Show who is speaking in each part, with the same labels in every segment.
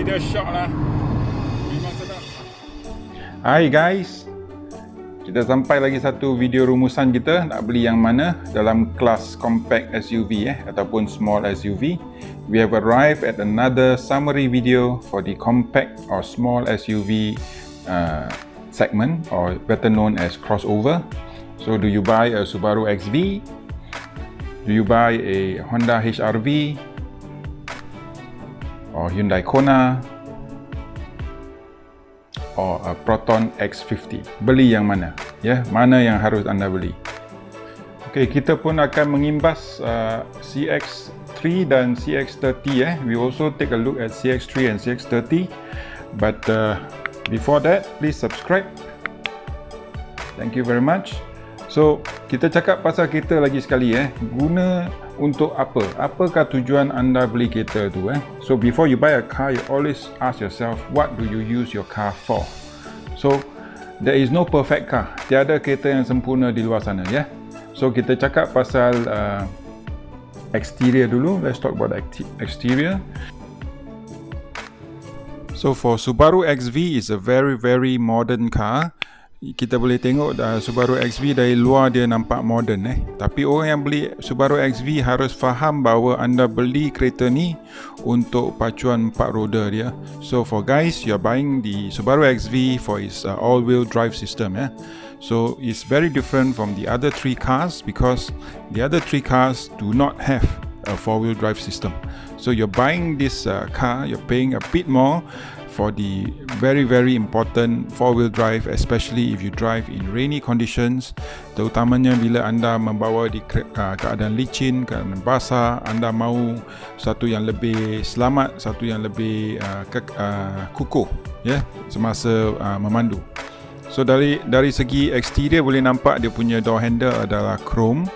Speaker 1: dia shock lah. Memang sedap.
Speaker 2: Hi guys, kita sampai lagi satu video rumusan kita nak beli yang mana dalam kelas compact SUV ataupun small SUV. We have arrived at another summary video for the compact or small SUV segment, or better known as crossover. So do you buy a Subaru XV? Do you buy a Honda HR-V or Hyundai Kona or a Proton X50? Beli yang mana? Mana yang harus anda beli? Okay, kita pun akan mengimbas CX-3 dan CX-30. We also take a look at CX-3 and CX-30. But before that, please subscribe. Thank you very much. So, kita cakap pasal kereta lagi sekali. Guna untuk apa? Apakah tujuan anda beli kereta tu? So, before you buy a car, you always ask yourself, what do you use your car for? So, there is no perfect car. Tiada kereta yang sempurna di luar sana. So, kita cakap pasal exterior dulu. Let's talk about exterior. So, for Subaru XV, is a very modern car. Kita boleh tengok Subaru XV dari luar dia nampak modern. Tapi orang yang beli Subaru XV harus faham bahawa anda beli kereta ni untuk pacuan 4 roda dia. So for guys, you're buying the Subaru XV for its all-wheel drive system. So it's very different from the other 3 cars because the other 3 cars do not have a 4-wheel drive system. So you're buying this car, you're paying a bit more for the very important 4-wheel drive, especially if you drive in rainy conditions, terutamanya bila anda membawa di keadaan licin, keadaan basah. Anda mahu satu yang lebih selamat, satu yang lebih kukuh semasa memandu. So dari segi exterior boleh nampak dia punya door handle adalah chrome.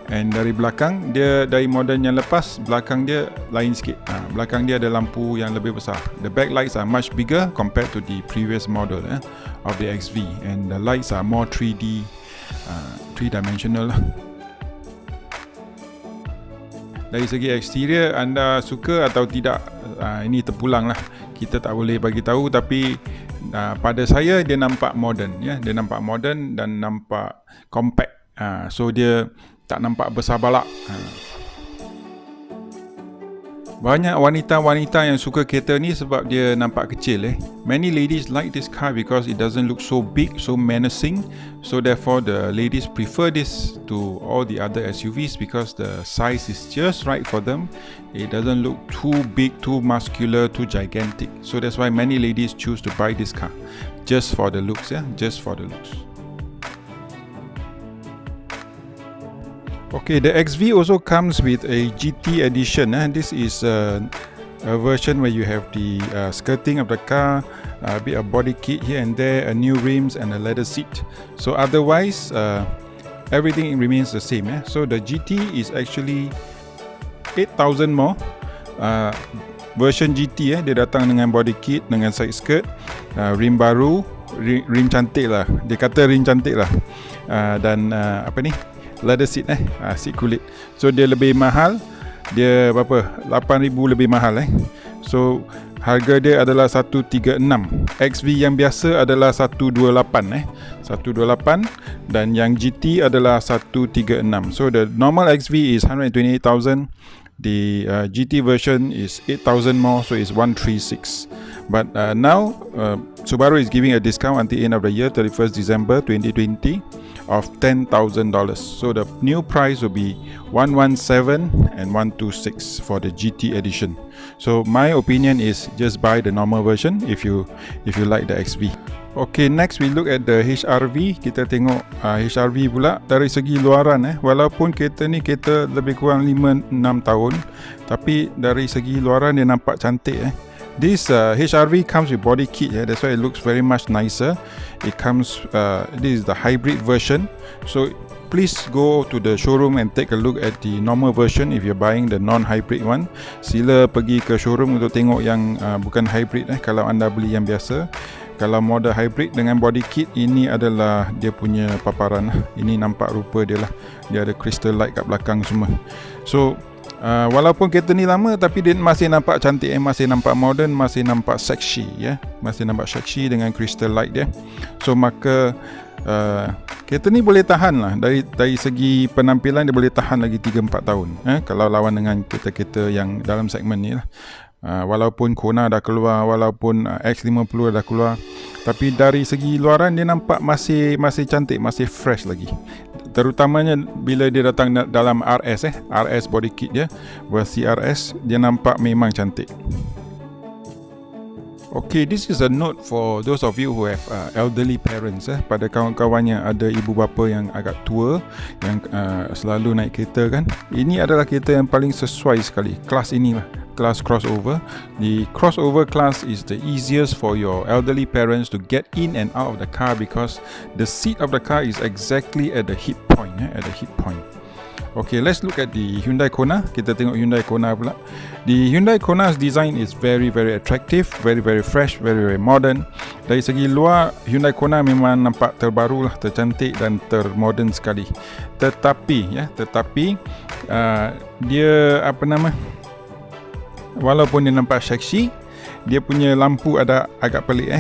Speaker 2: And dari belakang dia, dari model yang lepas, belakang dia lain sikit. Belakang dia ada lampu yang lebih besar. The backlights are much bigger compared to the previous model of the XV, and the lights are more 3D, 3-dimensional lah. Dari segi exterior, anda suka atau tidak, ini terpulang lah. Kita tak boleh bagi tahu, tapi pada saya dia nampak modern. Dia nampak modern dan nampak compact. So dia tak nampak besar balak. Banyak wanita-wanita yang suka kereta ni sebab dia nampak kecil. Many ladies like this car because it doesn't look so big, so menacing. So therefore the ladies prefer this to all the other SUVs because the size is just right for them. It doesn't look too big, too muscular, too gigantic. So that's why many ladies choose to buy this car just for the looks. Just for the looks. Okay, the XV also comes with a GT edition. This is a version where you have the skirting of the car, a bit of body kit here and there, a new rims and a leather seat. So otherwise, everything remains the same. So the GT is actually 8,000 more. Version GT dia datang dengan body kit, dengan side skirt, rim baru, rim cantik lah. Dia kata rim cantik lah. Dan leather seat seat kulit. So dia lebih mahal. Dia berapa? 8,000 lebih mahal So harga dia adalah 136. XV yang biasa adalah 128 128 dan yang GT adalah 136. So the normal XV is 128,000. The GT version is 8,000 more, so it's 136. But now Subaru is giving a discount until end of the year, 31st December 2020, of $10,000. So the new price will be 117 and 126 for the GT edition. So my opinion is just buy the normal version if you like the XV. Okay, next we look at the HR-V. Kita tengok HR-V pula dari segi luaran. Walaupun kereta ni kereta lebih kurang 5-6 tahun, tapi dari segi luaran dia nampak cantik. This HR-V comes with body kit. That's why it looks very much nicer. It comes, this is the hybrid version. So please go to the showroom and take a look at the normal version if you're buying the non-hybrid one. Sila pergi ke showroom untuk tengok yang bukan hybrid kalau anda beli yang biasa. Kalau model hybrid dengan body kit, ini adalah dia punya paparan. Ini nampak rupa dia lah. Dia ada crystal light kat belakang semua. So Walaupun kereta ni lama tapi dia masih nampak cantik, masih nampak modern, masih nampak seksi, ya, masih nampak seksi dengan crystal light dia. So maka kereta ni boleh tahan lah, dari segi penampilan dia boleh tahan lagi 3-4 tahun, kalau lawan dengan kereta-kereta yang dalam segmen ni lah. Walaupun Kona dah keluar, walaupun X50 dah keluar, tapi dari segi luaran dia nampak masih cantik, masih fresh lagi. Terutamanya bila dia datang dalam RS body kit dia, versi RS, dia nampak memang cantik. Okay, this is a note for those of you who have elderly parents, pada kawan-kawan yang ada ibu bapa yang agak tua, yang selalu naik kereta kan. Ini adalah kereta yang paling sesuai sekali, kelas inilah, kelas crossover. The crossover class is the easiest for your elderly parents to get in and out of the car because the seat of the car is exactly at the hip point, at the hip point. Okay, let's look at the Hyundai Kona. Kita tengok Hyundai Kona pula. The Hyundai Kona's design is very attractive, very fresh, very modern. Dari segi luar, Hyundai Kona memang nampak terbaru lah, tercantik dan termodern sekali. Tetapi dia walaupun dia nampak seksi, dia punya lampu ada agak pelik,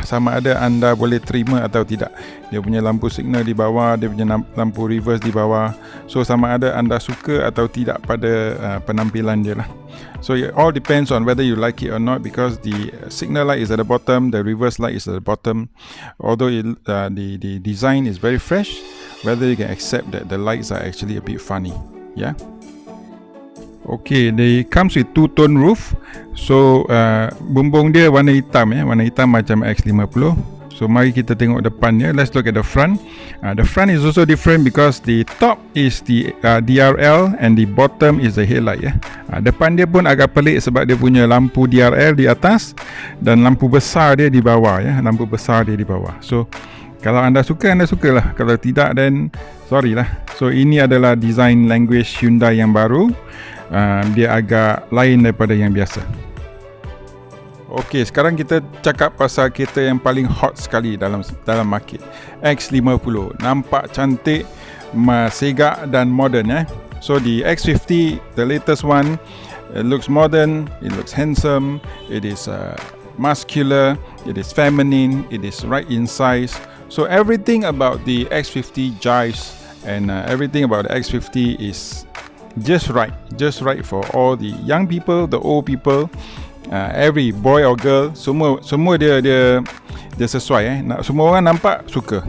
Speaker 2: sama ada anda boleh terima atau tidak. Dia punya lampu signal di bawah, dia punya lampu reverse di bawah. So sama ada anda suka atau tidak pada penampilan dia lah. So it all depends on whether you like it or not, because the signal light is at the bottom, the reverse light is at the bottom. Although the design is very fresh, whether you can accept that the lights are actually a bit funny, yeah. Okay, they comes with two-tone roof. So bumbung dia warna hitam, warna hitam macam X50. So mari kita tengok depannya. Let's look at the front. The front is also different because the top is the DRL and the bottom is the headlight, depan dia pun agak pelik sebab dia punya lampu DRL di atas dan lampu besar dia di bawah, lampu besar dia di bawah. So kalau anda suka, anda sukalah. Kalau tidak, then sorry lah. So ini adalah design language Hyundai yang baru. Dia agak lain daripada yang biasa. Okey, sekarang kita cakap pasal kereta yang paling hot sekali dalam market, X50. Nampak cantik, segak dan modern, So the X50, the latest one, it looks modern, it looks handsome, it is muscular, it is feminine, it is right in size. So everything about the X50 jives, and everything about the X50 is just right for all the young people, the old people, every boy or girl, semua dia sesuai, semua orang nampak suka.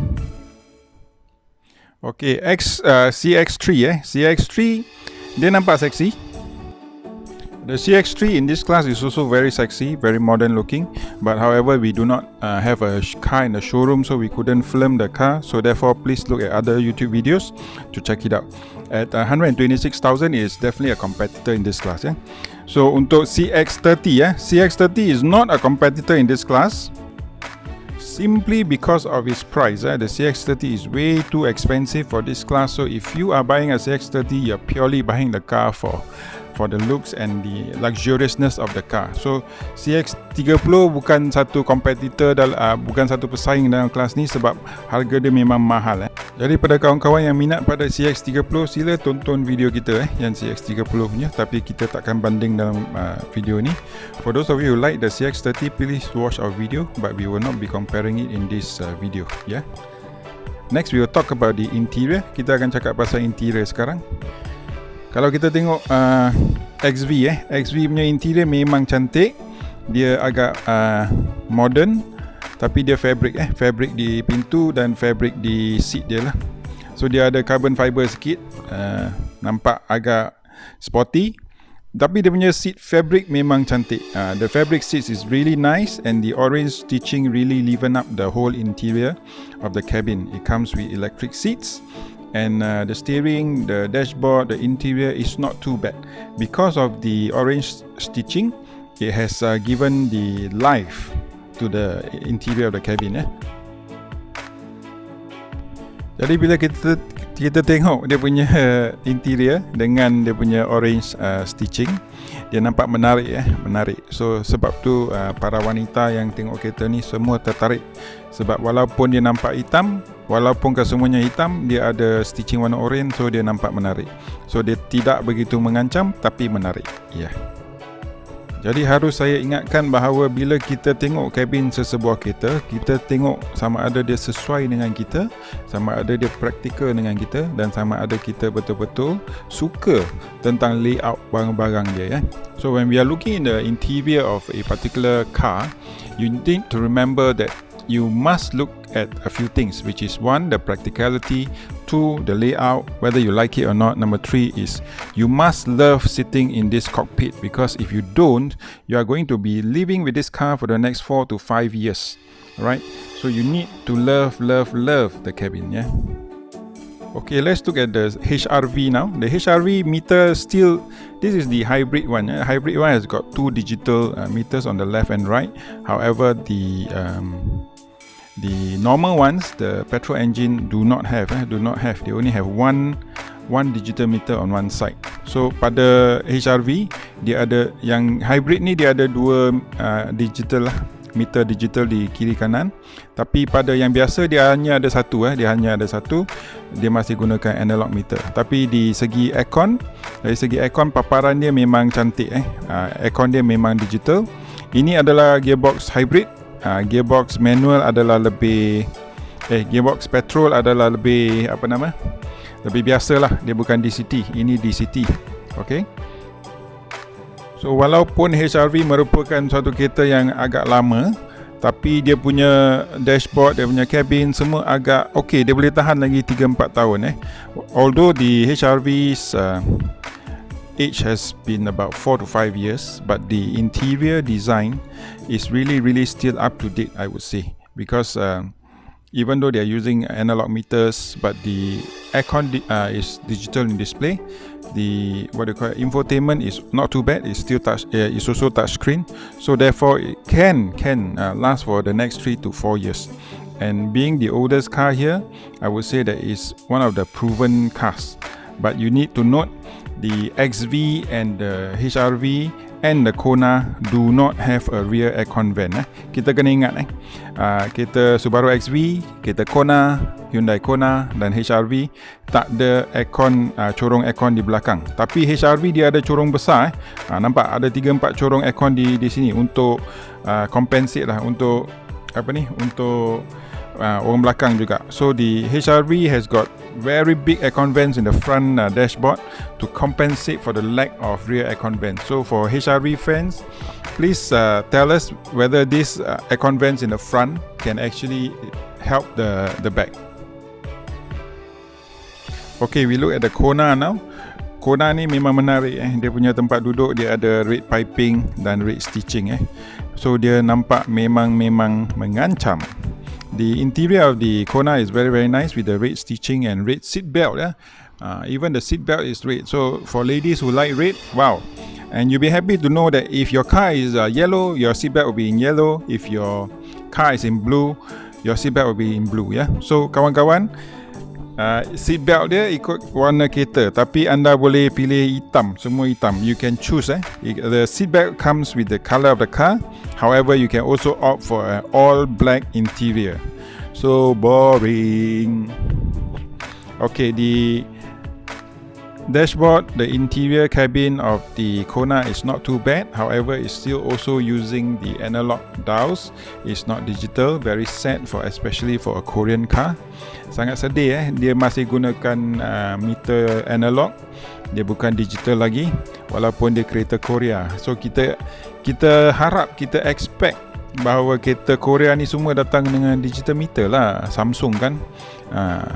Speaker 2: Okay, CX3 CX3 dia nampak seksi. The CX3 in this class is also very sexy, very modern looking, but however we do not have a car in the showroom, so we couldn't film the car, so therefore please look at other YouTube videos to check it out. At 126,000 is definitely a competitor in this class, So untuk CX30, CX30 is not a competitor in this class simply because of its price. The CX30 is way too expensive for this class, so if you are buying a CX30, you're purely buying the car for the looks and the luxuriousness of the car. So CX30 bukan satu kompetitor, bukan satu pesaing dalam kelas ni sebab harga dia memang mahal. Jadi pada kawan-kawan yang minat pada CX30, sila tonton video kita yang CX30 punya, tapi kita takkan banding dalam video ni. For those of you who like the CX30, please watch our video, but we will not be comparing it in this video, Next we will talk about the interior. Kita akan cakap pasal interior sekarang. Kalau kita tengok XV punya interior memang cantik. Dia agak modern, tapi dia fabric di pintu dan fabric di seat dia lah. So dia ada carbon fiber sikit, nampak agak sporty, tapi dia punya seat fabric memang cantik. The fabric seats is really nice, and the orange stitching really liven up the whole interior of the cabin. It comes with electric seats, and the steering, the dashboard, the interior is not too bad. Because of the orange stitching, it has given the life to the interior of the cabin. Jadi bila kita tengok dia punya interior dengan dia punya orange stitching. Dia nampak menarik menarik. So sebab tu para wanita yang tengok kereta ni semua tertarik. Sebab walaupun dia nampak hitam, walaupun kesemuanya hitam, dia ada stitching warna orange, so dia nampak menarik. So dia tidak begitu mengancam tapi menarik. Ya. Jadi harus saya ingatkan bahawa bila kita tengok kabin sesebuah kereta, kita tengok sama ada dia sesuai dengan kita, sama ada dia praktikal dengan kita, dan sama ada kita betul-betul suka tentang layout barang-barang dia. So when we are looking in the interior of a particular car, you need to remember that you must look at a few things, which is 1, the practicality, 2, the layout, whether you like it or not. Number 3 is you must love sitting in this cockpit, because if you don't, you are going to be living with this car for the next 4 to 5 years, right? So you need to love the cabin. Okay, let's look at the HRV now. The HRV meter still, this is the hybrid one. Hybrid one has got 2 digital meters on the left and right. However, the normal ones, the petrol engine, do not have. They only have one digital meter on one side. So pada HRV dia ada, yang hybrid ni dia ada 2 digital meter digital di kiri kanan. Tapi pada yang biasa dia hanya ada satu. Dia masih gunakan analog meter. Tapi dari segi aircon paparan dia memang cantik. Aircon dia memang digital. Ini adalah gearbox hybrid. Gearbox manual adalah lebih gearbox petrol adalah lebih lebih biasalah, dia bukan DCT, ini DCT. Okay, so walaupun HRV merupakan suatu kereta yang agak lama, tapi dia punya dashboard, dia punya cabin semua agak okay, dia boleh tahan lagi 3-4 tahun. Although the HRV's age has been about 4 to 5 years, but the interior design is really still up to date, I would say, because even though they are using analog meters, but the aircon is digital in display. The infotainment is not too bad. It's still it's also touch screen, so therefore it can last for the next 3 to 4 years. And being the oldest car here, I would say that is one of the proven cars. But you need to note, the XV and the HRV and the Kona do not have a rear aircon vent. Kita kena ingat kereta Subaru XV, kereta Kona, Hyundai Kona dan HRV tak ada aircon, corong aircon di belakang. Tapi HRV dia ada corong besar. Nampak ada 3-4 corong aircon di sini untuk compensate lah, untuk untuk orang belakang juga. So the HRV has got very big aircon vents in the front dashboard to compensate for the lack of rear aircon vents. So for HRV fans, please tell us whether this aircon vents in the front can actually help the back. Okay, we look at the Kona now. Kona ni memang menarik. Dia punya tempat duduk dia ada red piping dan red stitching. So dia nampak memang mengancam. The interior of the Kona is very nice with the red stitching and red seat belt. Even the seat belt is red. So for ladies who like red, wow. And you'll be happy to know that if your car is yellow, your seat belt will be in yellow. If your car is in blue, your seat belt will be in blue. So kawan-kawan, seat belt dia ikut warna kereta, tapi anda boleh pilih hitam, semua hitam. You can choose. The seat belt comes with the color of the car. However, you can also opt for an all black interior. So boring. Okay, the dashboard, the interior cabin of the Kona is not too bad. However, it's still also using the analog dials. It's not digital. Very sad especially for a Korean car. Sangat sedih dia masih gunakan meter analog. Dia bukan digital lagi, walaupun dia kereta Korea. So kita harap, kita expect bahawa kereta Korea ni semua datang dengan digital meter lah. Samsung kan,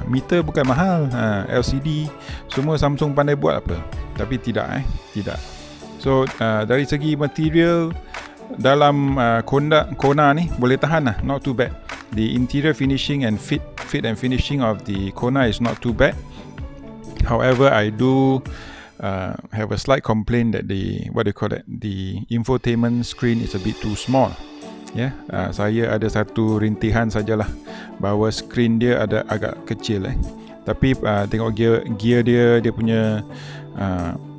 Speaker 2: meter bukan mahal, LCD semua Samsung pandai buat apa. Tapi tidak. So dari segi material dalam Kona ni boleh tahan lah, not too bad. The interior finishing and fit and finishing of the Kona is not too bad. However, I do have a slight complaint that the infotainment screen is a bit too small. Saya ada satu rintihan sajalah bahawa screen dia ada agak kecil. Tapi tengok gear dia punya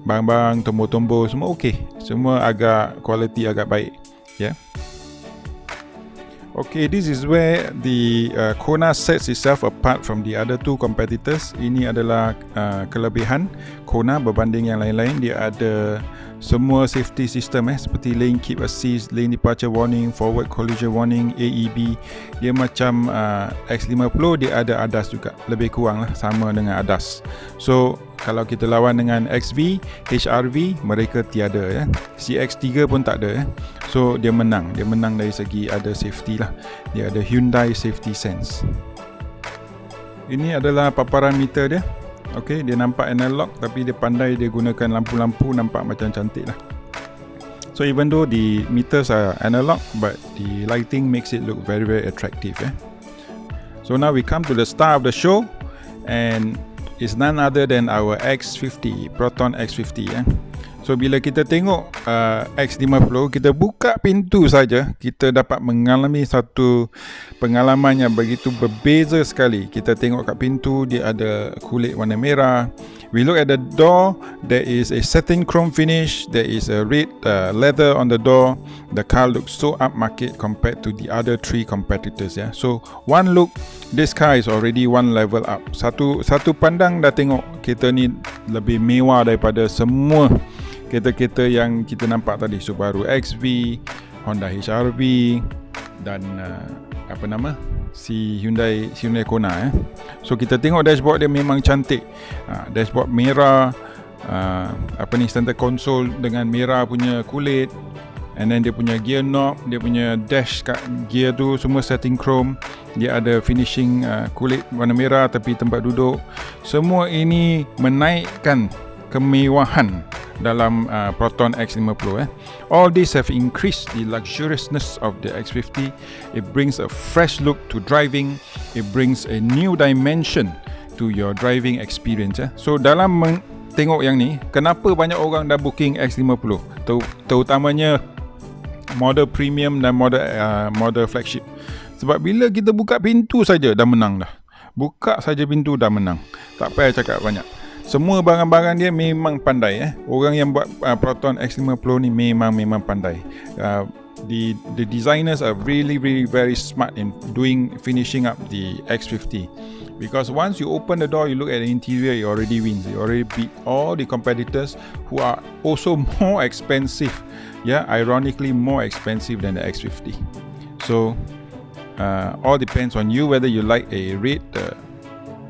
Speaker 2: barang-barang, tombol-tombol semua okey. Semua agak quality agak baik, ya. Yeah. Okay, this is where the Kona sets itself apart from the other two competitors. Ini adalah kelebihan Kona berbanding yang lain-lain. Dia ada semua safety system seperti lane keep assist, lane departure warning, forward collision warning, AEB. Dia macam X50, dia ada ADAS juga. Lebih kurang lah sama dengan ADAS. So kalau kita lawan dengan XV, HRV, mereka tiada ya. CX-3 pun tak ada ya. So dia menang dari segi ada safety lah. Dia ada Hyundai Safety Sense. Ini adalah paparan meter dia. Okey, dia nampak analog tapi dia pandai dia gunakan lampu-lampu, nampak macam cantik lah. So even though the meters are analog, but the lighting makes it look very very attractive ya. So now we come to the star of the show, and it's none other than our X50, Proton X50 ya. So bila kita tengok X50, kita buka pintu saja, kita dapat mengalami satu pengalaman yang begitu berbeza sekali. Kita tengok kat pintu, dia ada kulit warna merah. We look at the door, there is a satin chrome finish, there is a red leather on the door. The car looks so upmarket compared to the other three competitors ya. So one look, this car is already one level up. Satu pandang dah tengok kereta ni lebih mewah daripada semua kereta-kereta yang kita nampak tadi, Subaru XV, Honda HR-V dan si Hyundai Kona. So kita tengok dashboard dia memang cantik. Dashboard merah, center console dengan merah punya kulit, and then dia punya gear knob, dia punya dash kat gear tu semua setting chrome. Dia ada finishing kulit warna merah tepi tempat duduk. Semua ini menaikkan kemewahan dalam Proton X50. All these have increased the luxuriousness of the X50. It brings a fresh look to driving. It brings a new dimension to your driving experience. So dalam tengok yang ni, kenapa banyak orang dah booking X50, terutamanya model premium dan model flagship? Sebab bila kita buka pintu saja dah menang dah. Buka saja pintu dah menang. Tak payah cakap banyak. Semua barang-barang dia memang pandai. Orang yang buat Proton X50 ni memang pandai. The designers are really very smart in finishing up the X50. Because once you open the door, you look at the interior, it already wins. It already beat all the competitors who are also more expensive. Yeah, ironically more expensive than the X50. So all depends on you whether you like a red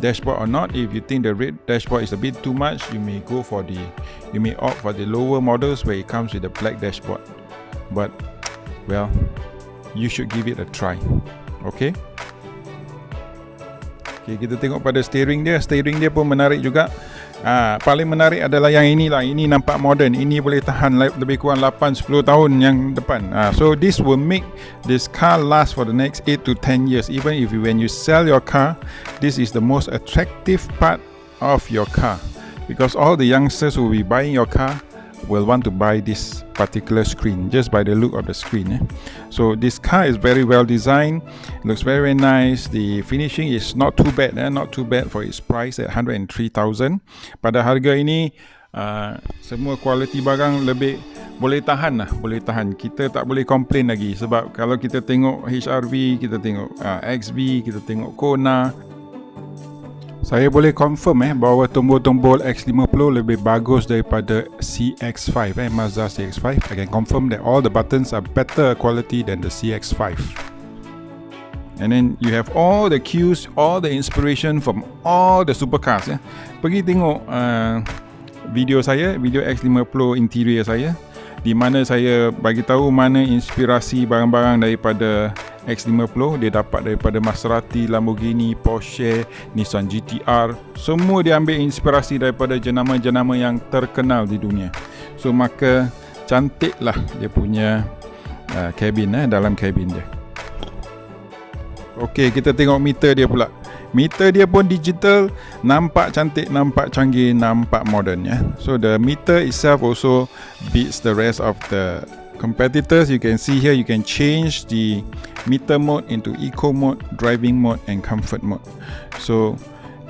Speaker 2: dashboard or not. If you think the red dashboard is a bit too much, you may opt for the lower models where it comes with a black dashboard. But well, you should give it a try. Okay, kita tengok pada steering dia. Steering dia pun menarik juga. Paling menarik adalah yang inilah. Ini nampak modern. Ini boleh tahan lebih kurang 8-10 tahun yang depan. So this will make this car last for the next 8 to 10 years. Even if when you sell your car, this is the most attractive part of your car, because all the youngsters who will be buying your car will want to buy this particular screen just by the look of the screen. So this car is very well designed. It looks very nice. The finishing is not too bad. Not too bad for its price at 103,000. Pada harga ini, semua kualiti barang lebih boleh tahan lah. Boleh tahan. Kita tak boleh komplain lagi. Sebab kalau kita tengok HRV, kita tengok XV, kita tengok Kona, saya boleh confirm bahawa tombol-tombol X50 lebih bagus daripada CX-5, Mazda CX-5. I can confirm that all the buttons are better quality than the CX-5. And then you have all the cues, all the inspiration from all the supercars. Pergi tengok video saya, video X50 interior saya, di mana saya bagi tahu mana inspirasi barang-barang daripada X50 dia dapat daripada Maserati, Lamborghini, Porsche, Nissan GT-R. Semua dia ambil inspirasi daripada jenama-jenama yang terkenal di dunia. So maka cantiklah dia punya kabin, dalam kabin dia. Okey, kita tengok meter dia pula. Meter dia pun digital, nampak cantik, nampak canggih, nampak modern ya. So the meter itself also beats the rest of the competitors. You can see here, you can change the meter mode into eco mode, driving mode and comfort mode. So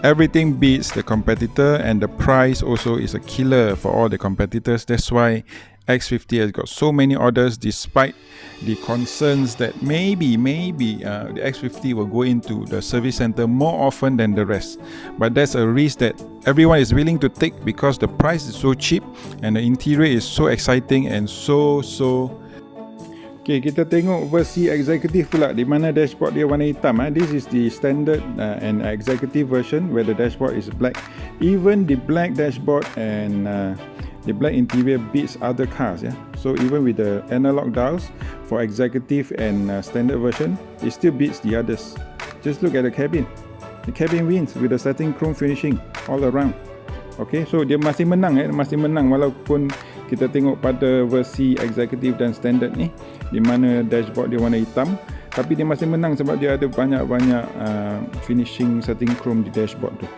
Speaker 2: everything beats the competitor, and the price also is a killer for all the competitors. That's why X50 has got so many orders, despite the concerns that maybe the X50 will go into the service center more often than the rest. But that's a risk that everyone is willing to take because the price is so cheap and the interior is so exciting and so. Okay, kita tengok versi executive pula, di mana dashboard dia warna hitam. This is the standard and executive version where the dashboard is black. Even the black dashboard and the black interior beats other cars. So even with the analog dials for executive and standard version, it still beats the others. Just look at the cabin. The cabin wins with the satin chrome finishing all around. Okay, so dia masih menang walaupun kita tengok pada versi executive dan standard ni, di mana dashboard dia warna hitam, tapi dia masih menang sebab dia ada banyak finishing satin chrome di dashboard tu.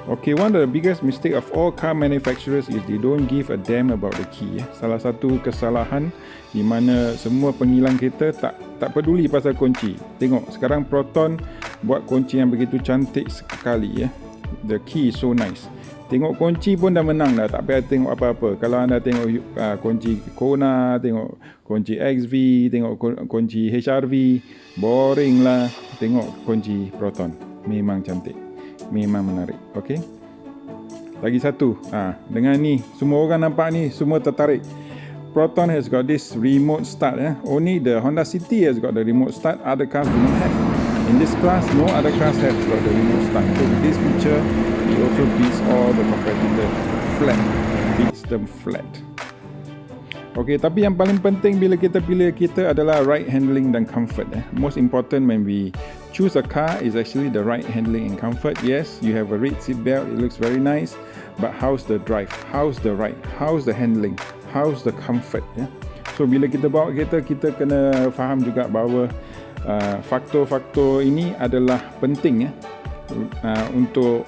Speaker 2: Okay, one of the biggest mistake of all car manufacturers is they don't give a damn about the key. Salah satu kesalahan di mana semua pengilang kereta tak peduli pasal kunci. Tengok sekarang Proton buat kunci yang begitu cantik sekali. The key is so nice. Tengok kunci pun dah menang dah, tak payah tengok apa-apa. Kalau anda tengok kunci Kona, tengok kunci XV, tengok kunci HRV, boring lah. Tengok kunci Proton, memang cantik, memang menarik. Okay, lagi satu, dengan ni semua orang nampak ni semua tertarik. Proton has got this remote start. Only the Honda City has got the remote start, other cars do not have. In this class, no other cars have got the remote start. So with this feature, it also beats all the competitors flat. Beats them flat. Okay, tapi yang paling penting bila kita pilih kereta adalah right handling dan comfort. Most important when we choose a car is actually the right handling and comfort. Yes, you have a red seat belt, it looks very nice, but how's the drive? How's the ride? How's the handling? How's the comfort? So bila kita bawa kereta, kita kena faham juga bahawa faktor-faktor ini adalah penting untuk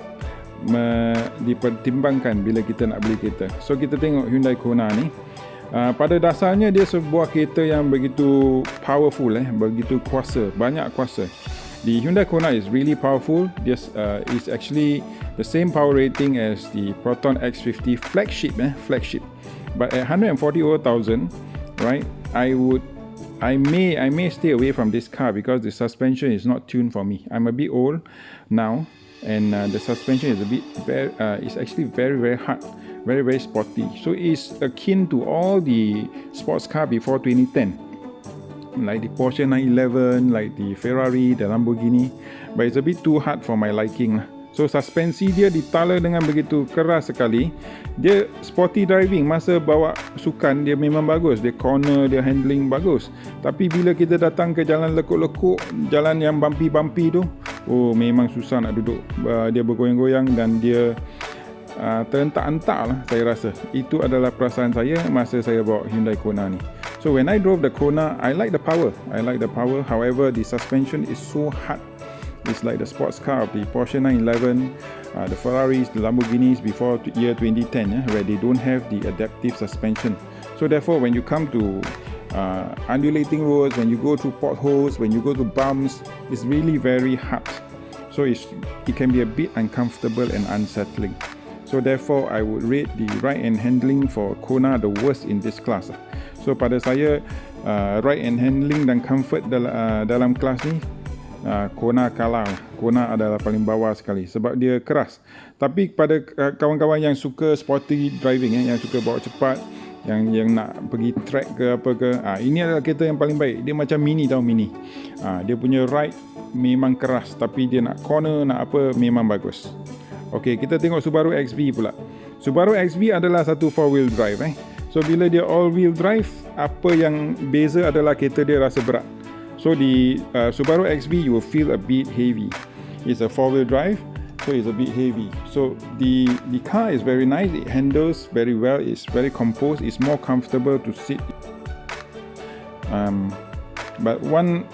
Speaker 2: dipertimbangkan bila kita nak beli kereta. So kita tengok Hyundai Kona ni, pada dasarnya dia sebuah kereta yang begitu powerful, begitu kuasa, banyak kuasa. The Hyundai Kona is really powerful. This is actually the same power rating as the Proton X50 flagship. But at 140,000, right? I may stay away from this car because the suspension is not tuned for me. I'm a bit old now, and the suspension is it's actually very hard, very sporty. So it's akin to all the sports car before 2010, like the Porsche 911, like the Ferrari, the Lamborghini, but it's a bit too hard for my liking. So suspensi dia ditala dengan begitu keras sekali. Dia sporty driving, masa bawa sukan dia memang bagus, dia corner, dia handling bagus. Tapi bila kita datang ke jalan lekuk-lekuk, jalan yang bumpy tu, memang susah nak duduk. Dia bergoyang-goyang dan dia terentak-entak lah, saya rasa. Itu adalah perasaan saya masa saya bawa Hyundai Kona ni. So when I drove the Kona, I like the power. However, the suspension is so hard. It's like the sports car of the Porsche 911, the Ferraris, the Lamborghinis before year 2010, where they don't have the adaptive suspension. So therefore, when you come to undulating roads, when you go through potholes, when you go to bumps, it's really very hard. So it can be a bit uncomfortable and unsettling. So therefore, I would rate the ride and handling for Kona the worst in this class. So pada saya, ride and handling dan comfort dalam kelas ni, Kona kalah. Kona adalah paling bawah sekali sebab dia keras. Tapi pada kawan-kawan yang suka sporty driving, yang suka bawa cepat, yang nak pergi track ke apa ke, ini adalah kereta yang paling baik. Dia macam mini tau, mini. Dia punya ride memang keras, tapi dia nak corner, nak apa, memang bagus. Okey, kita tengok Subaru XV pula. Subaru XV adalah satu 4-wheel drive. So bila dia all-wheel drive, apa yang beza adalah kereta dia rasa berat. So the Subaru XV you will feel a bit heavy. It's a 4-wheel drive, so it's a bit heavy. So the car is very nice. It handles very well. It's very composed. It's more comfortable to sit. But one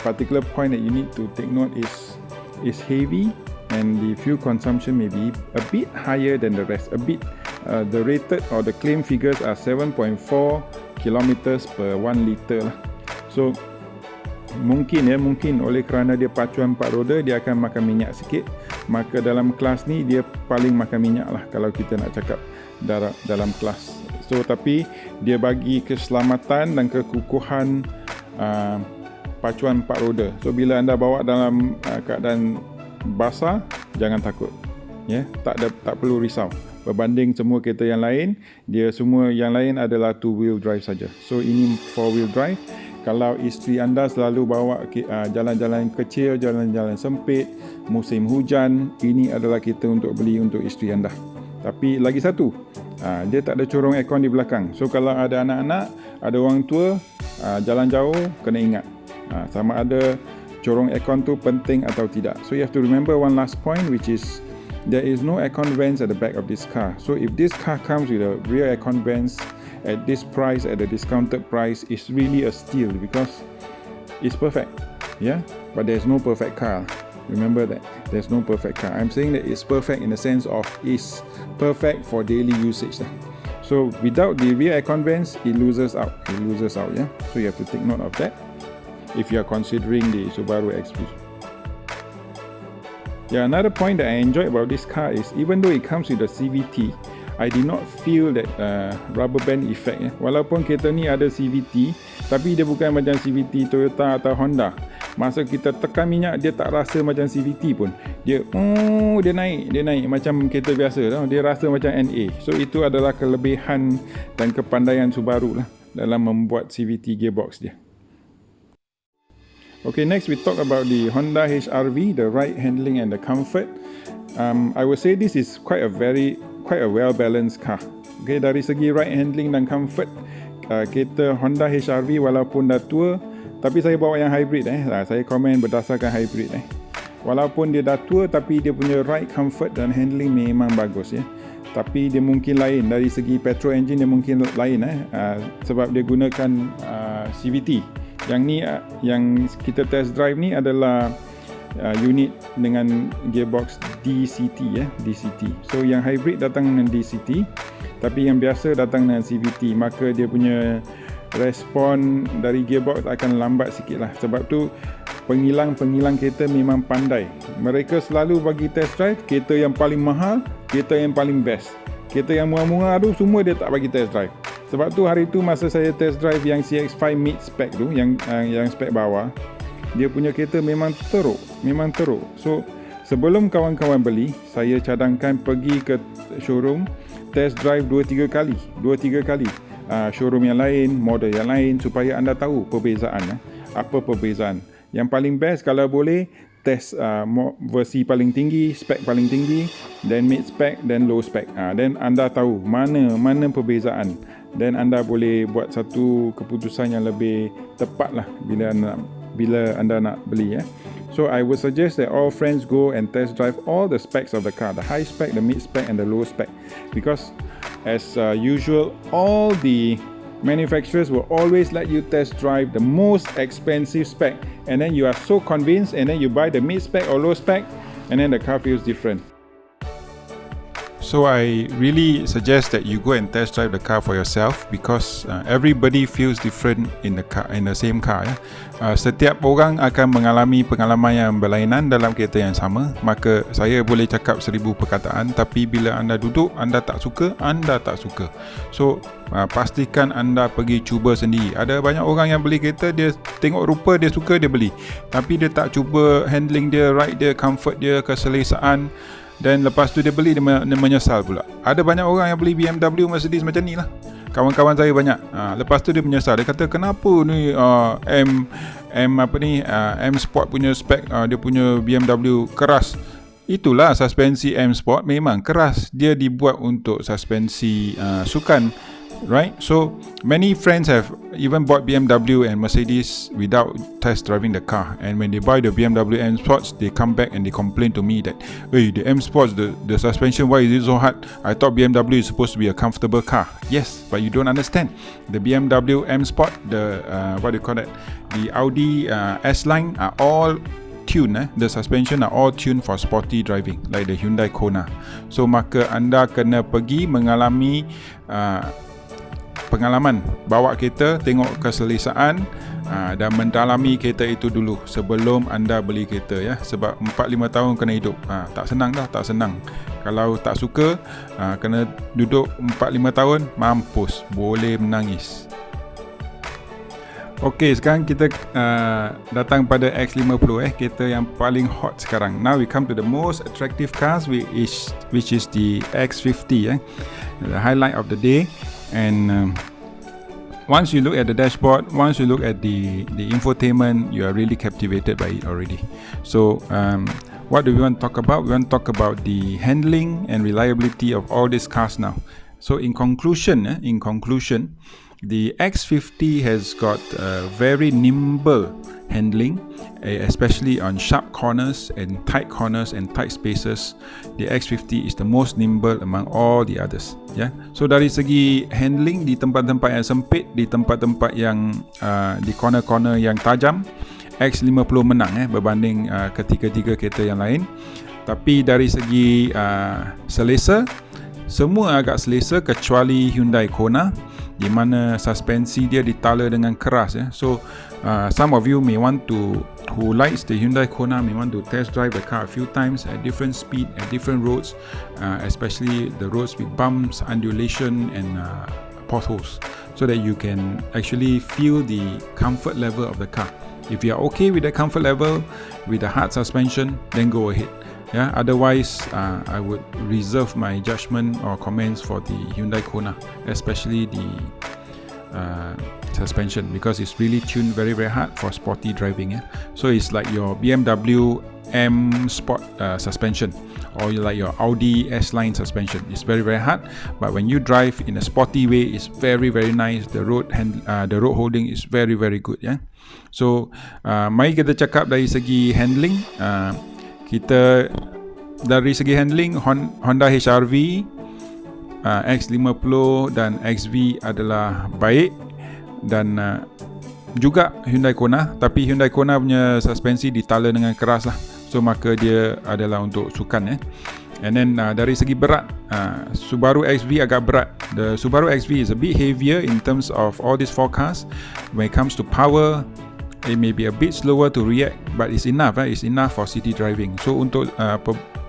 Speaker 2: particular point that you need to take note is heavy, and the fuel consumption may be a bit higher than the rest. The rated or the claim figures are 7.4 kilometers per 1 liter. So mungkin oleh kerana dia pacuan 4 roda, dia akan makan minyak sikit. Maka dalam kelas ni dia paling makan minyak lah kalau kita nak cakap dalam kelas. So tapi dia bagi keselamatan dan kekukuhan pacuan 4 roda. So bila anda bawa dalam keadaan basah, jangan takut. Tak perlu risau. Berbanding semua kereta yang lain, semua yang lain adalah 2-wheel drive saja. So ini 4-wheel drive. Kalau isteri anda selalu bawa jalan-jalan kecil, jalan-jalan sempit, musim hujan, ini adalah kereta untuk beli untuk isteri anda. Tapi lagi satu, dia tak ada corong aircon di belakang. So kalau ada anak-anak, ada orang tua, jalan jauh, kena ingat sama ada corong aircon tu penting atau tidak. So you have to remember one last point, which is there is no aircon vents at the back of this car. So if this car comes with a rear aircon vents at this price, at the discounted price, it's really a steal because it's perfect. But there's no perfect car. Remember that there's no perfect car. I'm saying that it's perfect in the sense of it's perfect for daily usage. So without the rear aircon vents, it loses out. So you have to take note of that if you are considering the Subaru XV. Another point that I enjoy about this car is even though it comes with a CVT, I did not feel that rubber band effect. Walaupun kereta ni ada CVT, tapi dia bukan macam CVT Toyota atau Honda. Masa kita tekan minyak, dia tak rasa macam CVT pun. Dia naik macam kereta biasa lah. Dia rasa macam NA. So itu adalah kelebihan dan kepandaian Subaru lah dalam membuat CVT gearbox dia. Okay, next we talk about the Honda HR-V, the ride handling and the comfort. I would say this is quite a well-balanced car. Okay, dari segi ride handling dan comfort, kereta Honda HR-V walaupun dah tua, tapi saya bawa yang hybrid. Saya komen berdasarkan hybrid. Walaupun dia dah tua, tapi dia punya ride comfort dan handling memang bagus. Tapi dia mungkin lain dari segi petrol engine, dia mungkin lain sebab dia gunakan CVT. Yang ni yang kita test drive ni adalah unit dengan gearbox DCT. So yang hybrid datang dengan DCT, tapi yang biasa datang dengan CVT. Maka dia punya respon dari gearbox akan lambat sikit lah. Sebab tu pengilang kereta memang pandai. Mereka selalu bagi test drive kereta yang paling mahal, kereta yang paling best. Kereta yang murah-murah tu semua dia tak bagi test drive. Sebab tu hari tu masa saya test drive yang CX-5 mid spec tu, yang spec bawah, dia punya kereta memang teruk. So sebelum kawan-kawan beli, saya cadangkan pergi ke showroom, test drive 2-3 kali. Showroom yang lain, model yang lain, supaya anda tahu perbezaan. Apa perbezaan. Yang paling best kalau boleh, test versi paling tinggi, spek paling tinggi, then mid spec, then low spec. Then anda tahu mana perbezaan. Dan anda boleh buat satu keputusan yang lebih tepat lah bila anda nak beli. So I would suggest that all friends go and test drive all the specs of the car, the high spec, the mid spec and the low spec, because as usual, all the manufacturers will always let you test drive the most expensive spec, and then you are so convinced, and then you buy the mid spec or low spec, and then the car feels different. So I really suggest that you go and test drive the car for yourself, because everybody feels different in the same car. Setiap orang akan mengalami pengalaman yang berlainan dalam kereta yang sama. Maka saya boleh cakap 1000 perkataan, tapi bila anda duduk, anda tak suka. So pastikan anda pergi cuba sendiri. Ada banyak orang yang beli kereta, dia tengok rupa, dia suka, dia beli, tapi dia tak cuba handling dia, ride dia, comfort dia, keselesaan. Dan lepas tu dia beli, dia menyesal pula. Ada banyak orang yang beli BMW, Mercedes macam ni lah. Kawan-kawan saya banyak. Lepas tu dia menyesal. Dia kata, kenapa ni M Sport punya spek, dia punya BMW keras. Itulah suspensi M Sport memang keras. Dia dibuat untuk suspensi sukan. Right? So many friends have even bought BMW and Mercedes without test driving the car, and when they buy the BMW M Sports, they come back and they complain to me that, hey, the M Sports, the suspension, why is it so hard? I thought BMW is supposed to be a comfortable car. Yes, but you don't understand. The BMW M Sport, the the Audi S-Line are all tuned. The suspension are all tuned for sporty driving, like the Hyundai Kona. So maka anda kena pergi mengalami pengalaman bawa kereta, tengok keselesaan, dan mendalami kereta itu dulu sebelum anda beli kereta ya, sebab 4-5 tahun kena hidup. Tak senang dah, tak senang. Kalau tak suka, kena duduk 4-5 tahun, mampus, boleh menangis. Okey, sekarang kita datang pada X50 kereta yang paling hot sekarang. Now we come to the most attractive cars, which is the X50 the highlight of the day. And once you look at the dashboard, once you look at the infotainment, you are really captivated by it already. So what do we want to talk about? We want to talk about the handling and reliability of all these cars now. So in conclusion, the X50 has got very nimble handling, especially on sharp corners and tight spaces. The X50 is the most nimble among all the others. So dari segi handling di tempat-tempat yang sempit, di tempat-tempat yang di corner-corner yang tajam, X50 menang berbanding ketiga-tiga kereta yang lain. Tapi dari segi selesa, semua agak selesa kecuali Hyundai Kona, di mana suspensi dia ditala dengan keras. So some of you may want to, who likes the Hyundai Kona, may want to test drive the car a few times at different speed, at different roads, especially the roads with bumps, undulation and potholes, so that you can actually feel the comfort level of the car. If you are okay with the comfort level, with the hard suspension, then go ahead. Otherwise, I would reserve my judgment or comments for the Hyundai Kona, especially the suspension, because it's really tuned very, very hard for sporty driving. So it's like your BMW M Sport suspension, or like your Audi S-Line suspension. It's very, very hard, but when you drive in a sporty way, it's very, very nice. The road holding is very, very good. So mari kita cakap dari segi handling. Kita dari segi handling, Honda HR-V, X50 dan XV adalah baik, dan juga Hyundai Kona. Tapi Hyundai Kona punya suspensi ditala dengan keras lah, so maka dia adalah untuk sukan. And then dari segi berat, Subaru XV agak berat. The Subaru XV is a bit heavier in terms of all these four cars. When it comes to power, it may be a bit slower to react, but it's enough. It's enough for city driving. So untuk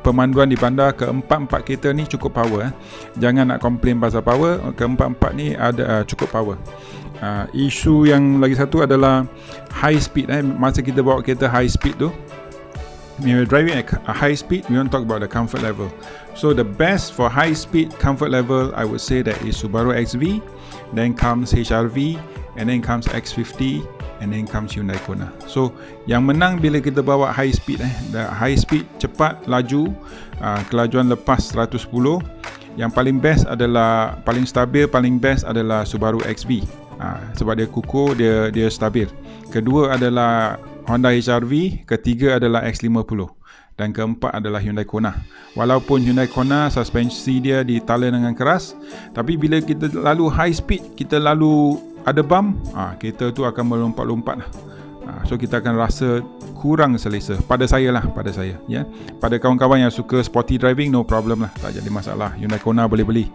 Speaker 2: pemanduan di bandar, keempat-empat kereta ni cukup power. Jangan nak complain pasal power. Keempat-empat ni ada cukup power. Isu yang lagi satu adalah high speed. Masa kita bawa kereta high speed tu, when we're driving at a high speed, we want to talk about the comfort level. So the best for high speed comfort level, I would say that is Subaru XV, then comes HR-V, and then comes X50, and then comes Hyundai Kona. So yang menang bila kita bawa high speed, the high speed cepat, laju, kelajuan lepas 110. Yang paling best adalah, paling stabil, paling best adalah Subaru XV, sebab dia kukuh, dia stabil. Kedua adalah Honda HR-V, ketiga adalah X50, dan keempat adalah Hyundai Kona. Walaupun Hyundai Kona suspensi dia ditala dengan keras, tapi bila kita lalu high speed, kita lalu ada bump, kereta tu akan melompat-lompat. So kita akan rasa kurang selesa. Pada saya. Pada kawan-kawan yang suka sporty driving, no problem lah, tak jadi masalah. Hyundai Kona boleh beli.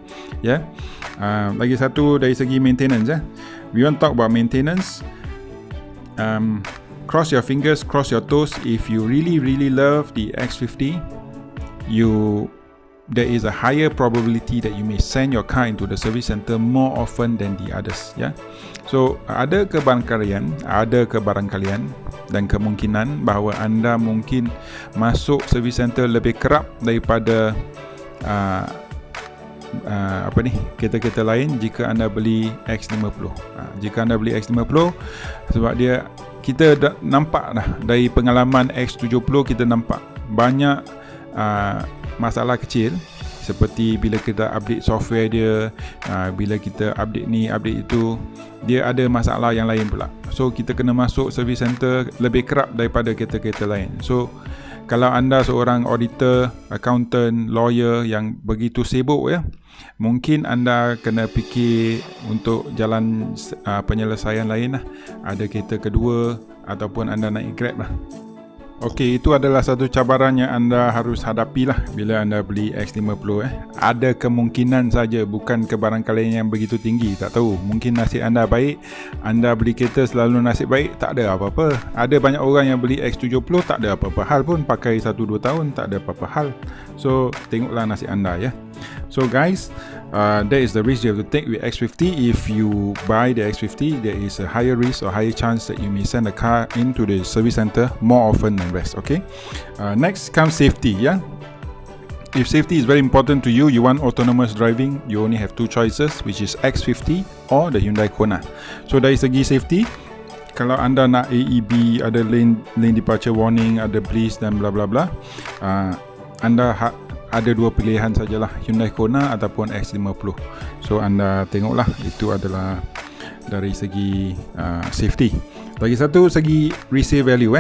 Speaker 2: Lagi satu dari segi maintenance. We want to talk about maintenance. Cross your fingers, cross your toes. If you really, really love the X50, there is a higher probability that you may send your car into the service center more often than the others. So ada kebarangkalian dan kemungkinan bahawa anda mungkin masuk service center lebih kerap daripada kereta-kereta lain jika anda beli X50. Jika anda beli X50, sebab kita nampak dah dari pengalaman X70, kita nampak banyak masalah kecil, seperti bila kita update software dia, bila kita update ni, update itu, dia ada masalah yang lain pula. So kita kena masuk service center lebih kerap daripada kereta-kereta lain. So kalau anda seorang auditor, accountant, lawyer yang begitu sibuk, mungkin anda kena fikir untuk jalan penyelesaian lain lah. Ada kereta kedua, ataupun anda naik Grab lah. Okey, itu adalah satu cabaran yang anda harus hadapilah bila anda beli X50 Ada kemungkinan saja, bukan kebarangkalian yang begitu tinggi, tak tahu. Mungkin nasib anda baik, anda beli kereta selalu nasib baik, tak ada apa-apa. Ada banyak orang yang beli X70 tak ada apa-apa hal pun, pakai 1-2 tahun tak ada apa-apa hal. So, tengoklah nasib anda ya. So guys, that is the risk you have to take with X50. If you buy the X50, there is a higher risk or higher chance that you may send the car into the service center more often than rest. Okay. Next comes safety. Yeah. If safety is very important to you, you want autonomous driving, you only have two choices, which is X50 or the Hyundai Kona. So dari segi safety, kalau anda nak AEB, ada lane departure warning, ada bliss dan bla bla bla, anda ada dua pilihan sajalah, Hyundai Kona ataupun X50. So anda tengoklah, itu adalah dari segi safety. Lagi satu, segi resale value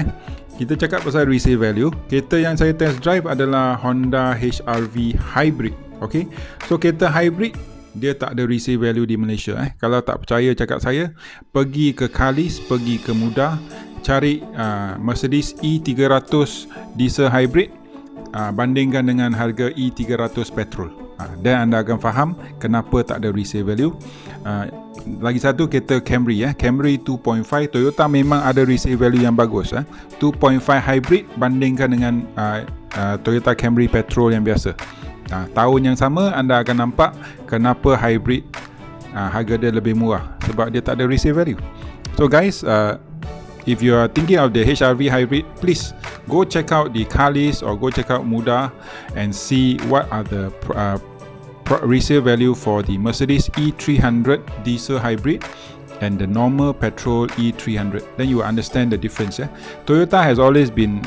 Speaker 2: Kita cakap pasal resale value. Kereta yang saya test drive adalah Honda HR-V Hybrid. Okay, so kereta hybrid dia tak ada resale value di Malaysia. Kalau tak percaya cakap saya, pergi ke Kalis, pergi ke Mudah, cari Mercedes E300 diesel hybrid, bandingkan dengan harga E300 petrol, dan anda akan faham kenapa tak ada resale value. Lagi satu, kereta Camry Camry 2.5 Toyota memang ada resale value yang bagus 2.5 hybrid bandingkan dengan Toyota Camry petrol yang biasa. Tahun yang sama anda akan nampak kenapa hybrid harga dia lebih murah, sebab dia tak ada resale value. So guys, if you are thinking of the HR-V hybrid, please go check out the Kalis or go check out Mudah and see what are the resale value for the Mercedes E300 diesel hybrid and the normal petrol E300. Then you will understand the difference. Toyota has always been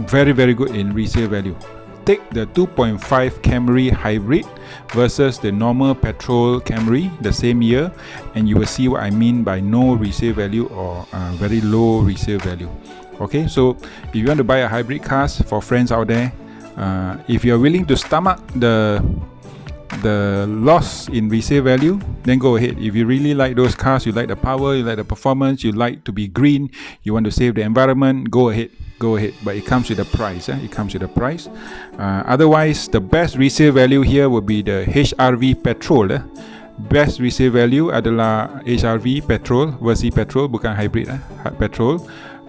Speaker 2: very good in resale value. Take the 2.5 Camry hybrid versus the normal petrol Camry the same year, and you will see what I mean by no resale value or very low resale value. Okay, so if you want to buy a hybrid cars for friends out there, if you are willing to stomach the loss in resale value, then go ahead. If you really like those cars, you like the power, you like the performance, you like to be green, you want to save the environment, go ahead. But it comes with a price. It comes with a price. Otherwise, the best resale value here would be the HR-V petrol. Best resale value adalah HR-V petrol, versi petrol, bukan hybrid. Petrol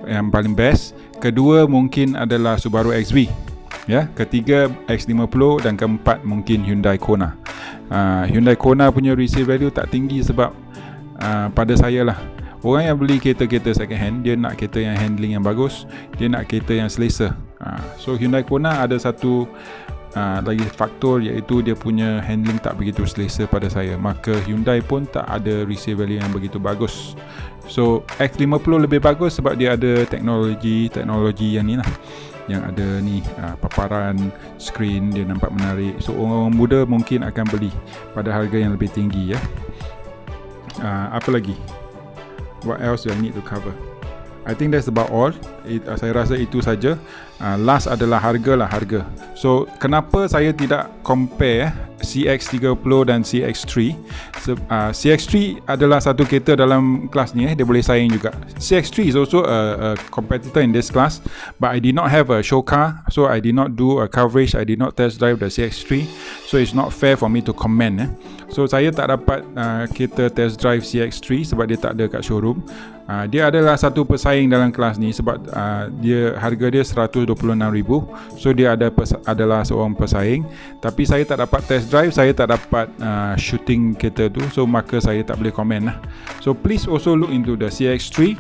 Speaker 2: yang paling best. Kedua mungkin adalah Subaru XV. Ketiga X50 dan keempat mungkin Hyundai Kona. Hyundai Kona punya resale value tak tinggi sebab pada saya lah, orang yang beli kereta-kereta second hand, dia nak kereta yang handling yang bagus, dia nak kereta yang selesa. So Hyundai Kona ada satu lagi faktor, iaitu dia punya handling tak begitu selesa pada saya. Maka Hyundai pun tak ada resale value yang begitu bagus. So X50 lebih bagus sebab dia ada teknologi yang ni lah, yang ada ni paparan skrin, dia nampak menarik. So orang muda mungkin akan beli pada harga yang lebih tinggi apa lagi? What else do I need to cover? I think that's about all. Saya rasa itu saja. Last adalah harga. So kenapa saya tidak compare CX-30 dan CX-3? CX-3 adalah satu kereta dalam kelas ni, dia boleh saing juga. CX-3 is also a competitor in this class, but I did not have a show car, so I did not do a coverage, I did not test drive the CX-3, so it's not fair for me to comment. So saya tak dapat kereta test drive CX-3 sebab dia tak ada kat showroom. Dia adalah satu pesaing dalam kelas ni sebab dia harga dia 126,000. So dia adalah seorang pesaing. Tapi saya tak dapat test drive, saya tak dapat shooting kereta tu, so maka saya tak boleh komen lah. So please also look into the CX-3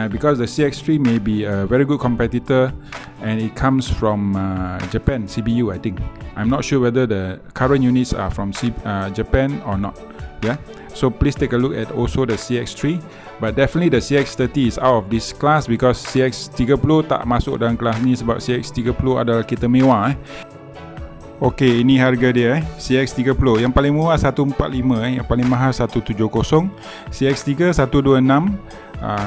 Speaker 2: because the CX-3 may be a very good competitor and it comes from Japan, CBU I think. I'm not sure whether the current units are from Japan or not. So please take a look at also the CX-3, but definitely the CX-30 is out of this class because CX-30 tak masuk dalam kelas ni sebab CX-30 adalah kereta mewah. Okey, ini harga dia CX-30. Yang paling murah 145, yang paling mahal 170. CX-3 126,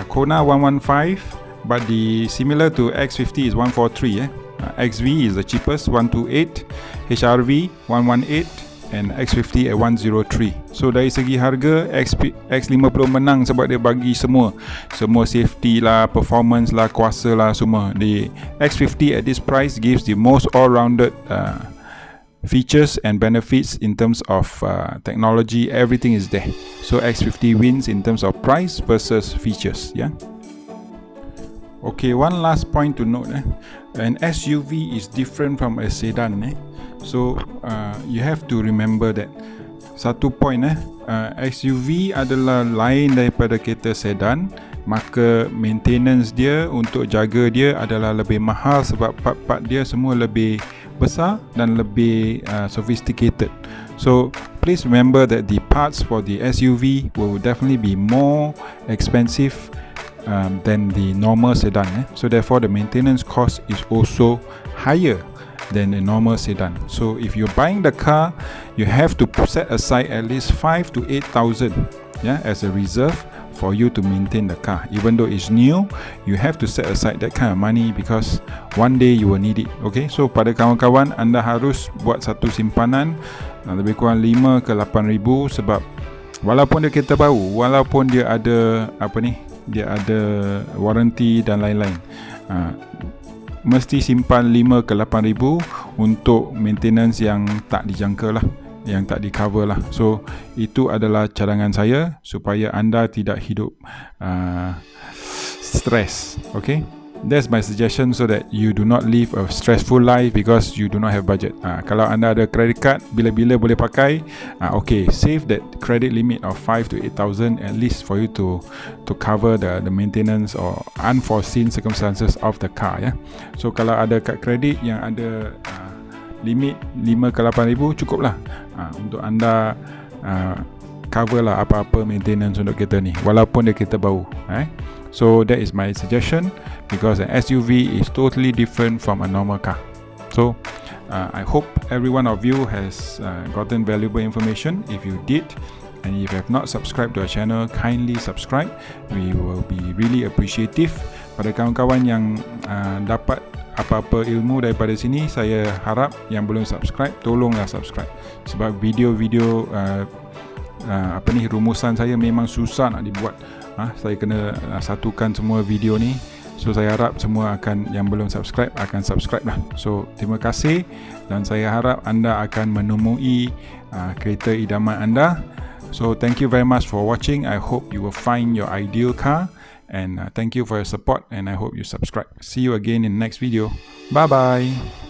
Speaker 2: Kona 115, but the similar to X50 is 143. XV is the cheapest 128, HR-V 118, and X50 at 103. So dari segi harga, X50 menang sebab dia bagi semua safety lah, performance lah, kuasa lah, semua. The X50 at this price gives the most all-rounded features and benefits in terms of technology. Everything is there. So X50 wins in terms of price versus features. Yeah. Okay, one last point to note. An SUV is different from a sedan. So you have to remember that. Satu point, SUV adalah lain daripada kereta sedan, maka maintenance dia untuk jaga dia adalah lebih mahal sebab part-part dia semua lebih besar dan lebih sophisticated. So please remember that the parts for the SUV will definitely be more expensive than the normal sedan. So therefore the maintenance cost is also higher than a normal sedan. So if you're buying the car, you have to set aside at least 5,000 to 8,000 as a reserve for you to maintain the car. Even though it's new, you have to set aside that kind of money because one day you will need it. Okay, so pada kawan-kawan, anda harus buat satu simpanan lebih kurang 5 ke 8,000 sebab walaupun dia kereta baru, walaupun dia ada dia ada warranty dan lain-lain, mesti simpan 5 ke 8,000 untuk maintenance yang tak dijangka lah, yang tak di cover lah. So itu adalah cadangan saya supaya anda tidak hidup stres. Okay, that's my suggestion so that you do not live a stressful life because you do not have budget. Kalau anda ada credit card, bila-bila boleh pakai, okay, save that credit limit of 5,000 to 8,000 at least for you to cover the maintenance or unforeseen circumstances of the car. So kalau ada kad kredit yang ada limit 5 ke 8,000 cukup lah untuk anda cover lah apa-apa maintenance untuk kereta ni walaupun dia kereta baru. So that is my suggestion because an SUV is totally different from a normal car. So I hope every one of you has gotten valuable information. If you did, and if you have not subscribed to our channel, kindly subscribe. We will be really appreciative. Pada kawan-kawan yang dapat apa-apa ilmu daripada sini, saya harap yang belum subscribe, tolonglah subscribe. Sebab video-video rumusan saya memang susah nak dibuat. Saya kena satukan semua video ni. So saya harap semua yang belum subscribe akan subscribe lah. So terima kasih dan saya harap anda akan menemui kereta idaman anda. So thank you very much for watching. I hope you will find your ideal car and thank you for your support and I hope you subscribe. See you again in the next video. Bye bye.